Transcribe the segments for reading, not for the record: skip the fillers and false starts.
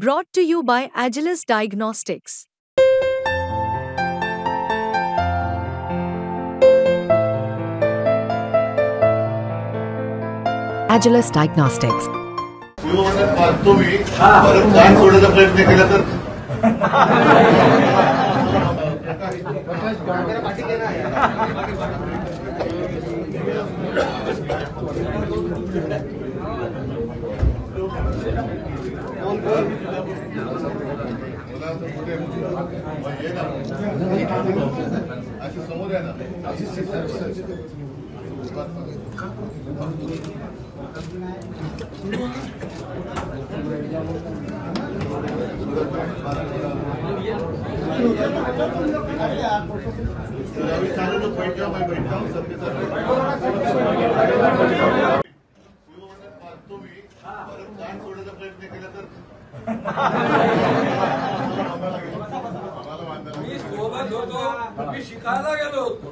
Brought to you by Agilus Diagnostics. Agilus Diagnostics. तुम्ही परत काम सोडण्याचा प्रयत्न केला तर समोर आहे ना तुम्ही परत काम सोडण्याचा प्रयत्न केला तर मी सोबत होतो, मी शिकायला गेलो होतो.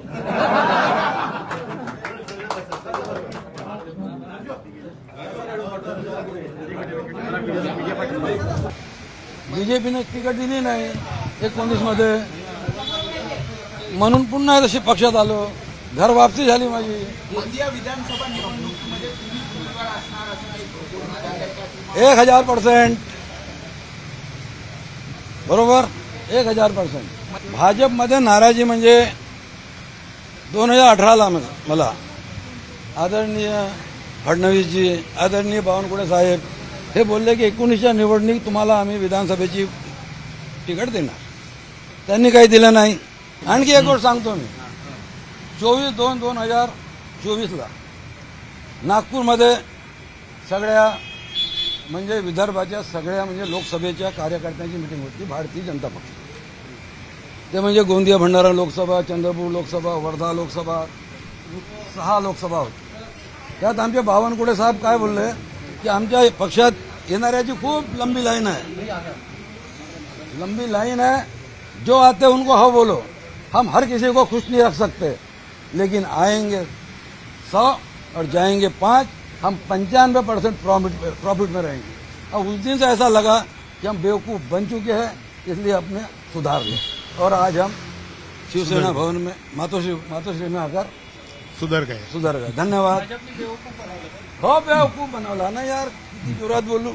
बीजेपीने तिकीट दिली नाही 19 मध्ये, म्हणून पुन्हा तशी पक्षात आलो. घर वापसी झाली माझी. विधानसभा निवडणुकीमध्ये तुम्ही उमेदवार असणार असं 1000%. बरोबर, 1000%. भाजपमध्ये नाराजी म्हणजे 2018ला मला आदरणीय फडणवीसजी, आदरणीय बावनकुळे साहेब हे बोलले की 19च्या निवडणूक तुम्हाला आम्ही विधानसभेची तिकीट देणार. त्यांनी काही दिलं नाही. आणखी एक गोष्ट सांगतो मी. 24/2/2024ला नागपूरमध्ये सगळ्या म्हणजे विदर्भाच्या सगळ्या म्हणजे लोकसभेच्या कार्यकर्त्यांची मिटिंग होती. भारतीय जनता पक्ष, ते म्हणजे गोंदिया भंडारा लोकसभा, चंद्रपूर लोकसभा, वर्धा लोकसभा, 6 लोकसभा होती. त्यात आमचे बावनकुळे साहेब काय बोलले की आमच्या पक्षात येणाऱ्याची खूप लंबी लाईन है. जो आते उनको हाँ बोलो. हम हर किसी को खुश नहीं रख सकते, लेकिन आएंगे 100 और जाएंगे 5. हम 95% प्रॉफिट में रहेंगे. अब उस दिन से ऐसा लगा कि हम बेवकूफ बन चुके हैं, इसलिए अपने सुधार लें. और आज हम शिवसेना भवन में मातोश्री में आकर सुधर गए. धन्यवाद. हो, बेवकूफ बनवला ना यार, किती जोरात बोलू.